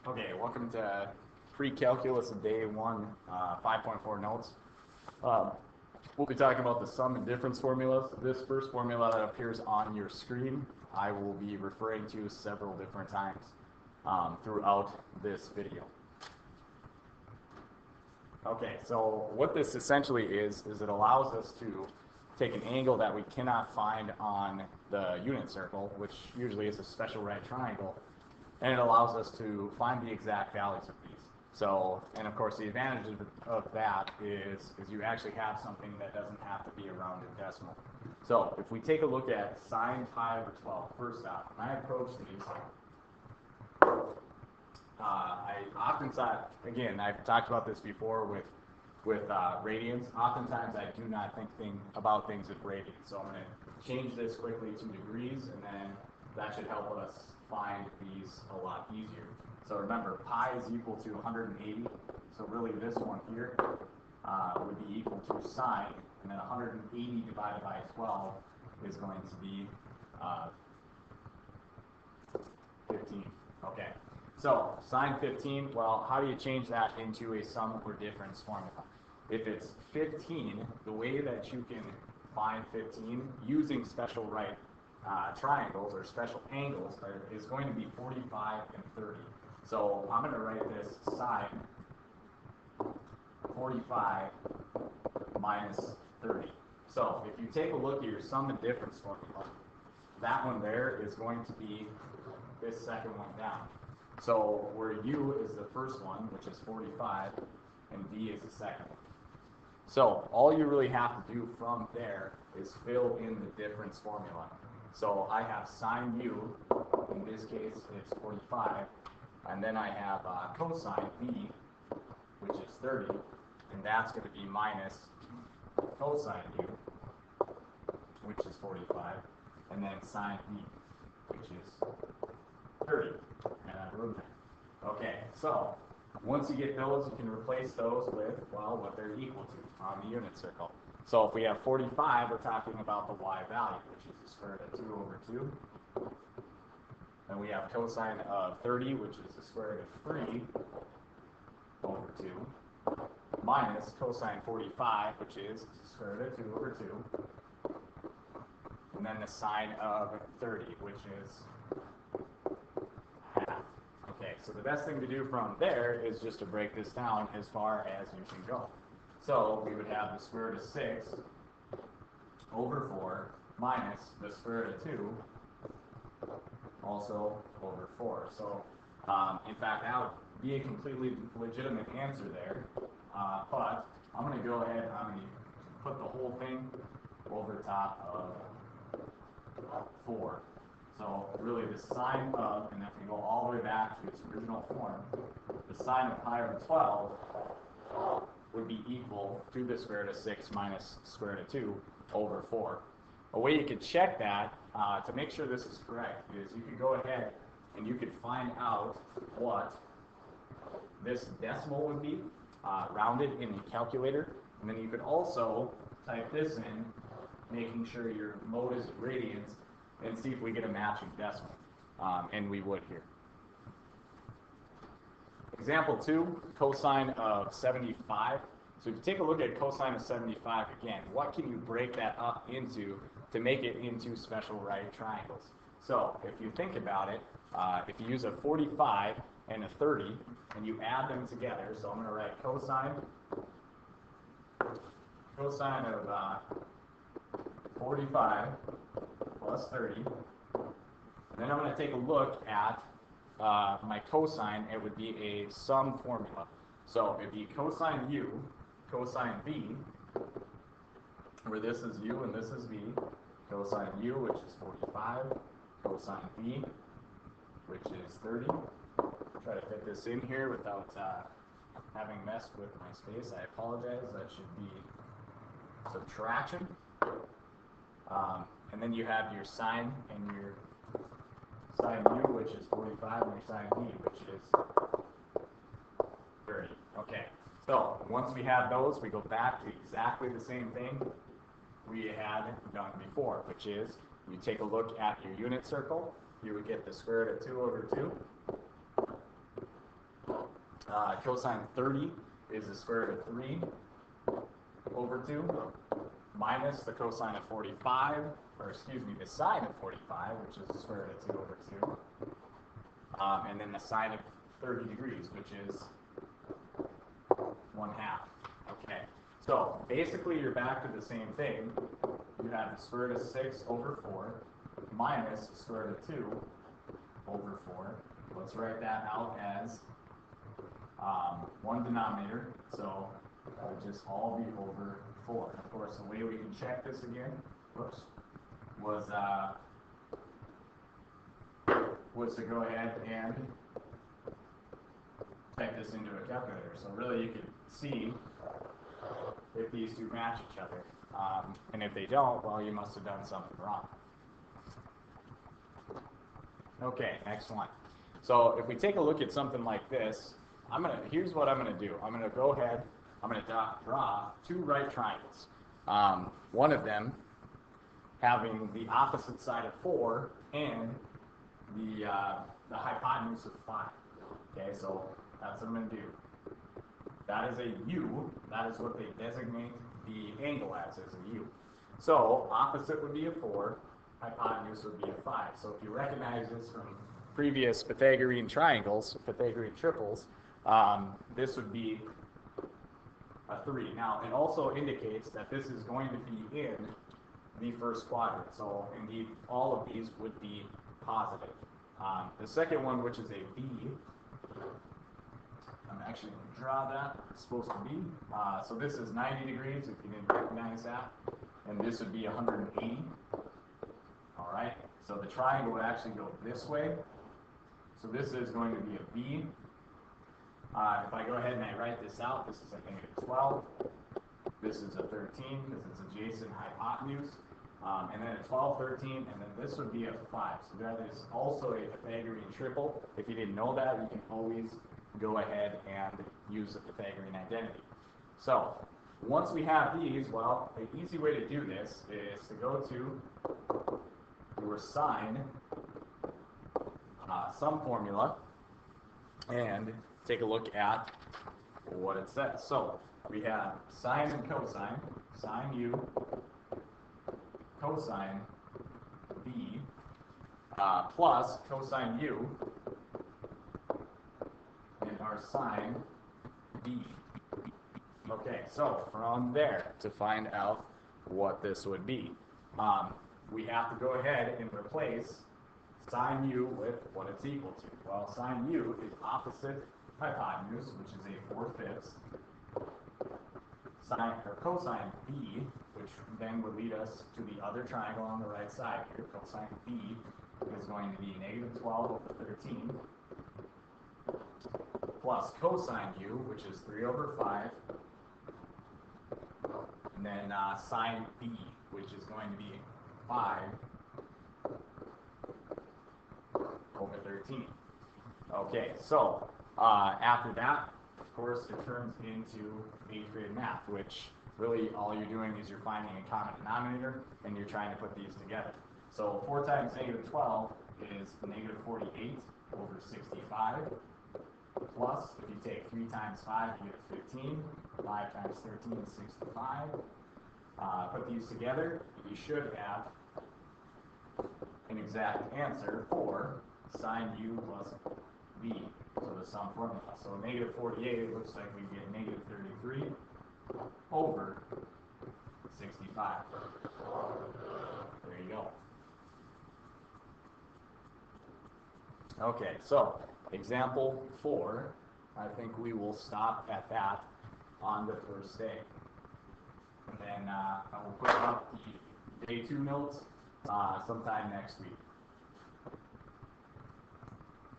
Okay, welcome to Pre-Calculus of Day 1, 5.4 notes. We'll be talking about the sum and difference formulas. This first formula that appears on your screen, I will be referring to several different times throughout this video. Okay, so what this essentially is it allows us to take an angle that we cannot find on the unit circle, which usually is a special right triangle, and it allows us to find the exact values of these. So, and of course the advantage of that is you actually have something that doesn't have to be a rounded decimal. So if we take a look at sine pi over 12, first off, when I approach these, I oftentimes, again, I've talked about this before with radians. Oftentimes I do not think about things with radians. So I'm going to change this quickly to degrees, and then that should help us find these a lot easier. So remember, pi is equal to 180. So really this one here would be equal to sine, and then 180 divided by 12 is going to be 15. Okay. So sine 15, well, how do you change that into a sum or difference formula? If it's 15, the way that you can find 15 using special right triangles or special angles is going to be 45 and 30. So I'm going to write this sine 45 minus 30. So if you take a look at your sum and difference formula, that one there is going to be this second one down. So where u is the first one, which is 45, and v is the second one. So all you really have to do from there is fill in the difference formula. So I have sine u, in this case it's 45, and then I have cosine v, which is 30, and that's going to be minus cosine u, which is 45, and then sine v, which is 30. And I wrote that. Okay, so once you get those, you can replace those with, well, what they're equal to on the unit circle. So if we have 45, we're talking about the y value, which is the square root of 2 over 2. Then we have cosine of 30, which is the square root of 3 over 2, minus cosine 45, which is the square root of 2 over 2. And then the sine of 30, which is half. Okay, so the best thing to do from there is just to break this down as far as you can go. So we would have the square root of 6 over 4 minus the square root of 2 also over 4. So in fact, that would be a completely legitimate answer there. But I'm going to go ahead and I'm going to put the whole thing over top of 4. So really the sine of, and if we go all the way back to its original form, the sine of pi over 12 would be equal to the square root of 6 minus square root of 2 over 4. A way you could check that to make sure this is correct is you could go ahead and you could find out what this decimal would be rounded in a calculator, and then you could also type this in, making sure your mode is radians, and see if we get a matching decimal, and we would here. Example 2, cosine of 75. So if you take a look at cosine of 75 again, what can you break that up into to make it into special right triangles? So if you think about it, if you use a 45 and a 30, and you add them together, so I'm going to write cosine of 45 plus 30. And then I'm going to take a look at my cosine. It would be a sum formula. So it'd be cosine u, cosine v, where this is u and this is v, cosine u, which is 45, cosine v, which is 30. Try to fit this in here without having messed with my space. I apologize. That should be subtraction. And then you have your sine and your sine u, which is 45, and your sine v, which is 30. Okay, so once we have those, we go back to exactly the same thing we had done before, which is you take a look at your unit circle. You would get the square root of 2 over 2 cosine 30 is the square root of 3 over 2 minus the cosine of 45, or excuse me, the sine of 45, which is the square root of 2 over 2. And then the sine of 30 degrees, which is 1/2. Okay, so basically you're back to the same thing. You have the square root of 6 over 4 minus the square root of 2 over 4. Let's write that out as one denominator, so that would just all be over 4. Of course, the way we can check this again, was to go ahead and type this into a calculator. So really you can see if these two match each other. And if they don't, well, you must have done something wrong. Okay, excellent. So if we take a look at something like this, here's what I'm gonna do. I'm gonna go ahead, I'm gonna draw two right triangles. One of them having the opposite side of 4 and the hypotenuse of 5. Okay, so that's what I'm gonna do. That is a U. That is what they designate the angle as a U. So opposite would be a 4, hypotenuse would be a 5. So if you recognize this from previous Pythagorean triangles, Pythagorean triples, this would be a 3. Now, it also indicates that this is going to be in the first quadrant. So indeed, all of these would be positive. The second one, which is a B, I'm actually going to draw that. It's supposed to be. So this is 90 degrees, if you didn't recognize that. And this would be 180. All right. So the triangle would actually go this way. So this is going to be a B. If I go ahead and I write this out, this is a -12. This is a 13 because it's adjacent hypotenuse. And then a 12, 13, and then this would be a 5. So that is also a Pythagorean triple. If you didn't know that, you can always go ahead and use the Pythagorean identity. So once we have these, well, the easy way to do this is to go to your sine sum formula and take a look at what it says. So we have sine and cosine, sine U, cosine B, plus cosine U, and our sine B. Okay, so from there, to find out what this would be, we have to go ahead and replace sine U with what it's equal to. Well, sine U is opposite hypotenuse, which is a 4/5. Cosine B, which then would lead us to the other triangle on the right side here. Cosine B is going to be -12 over 13 plus cosine U, which is 3 over 5, and then sine B, which is going to be 5 over 13. Okay, so after that, of course, it turns into 8th grade math, which really all you're doing is you're finding a common denominator and you're trying to put these together. So 4 times -12 is -48 over 65, plus, if you take 3 times 5, you get 15. 5 times 13 is 65. Put these together, you should have an exact answer for sine U plus B. So the sum formula. So -48, it looks like we get -33 over 65. There you go. Okay, so example 4, I think we will stop at that on the first day. And then I will put up the day 2 notes sometime next week.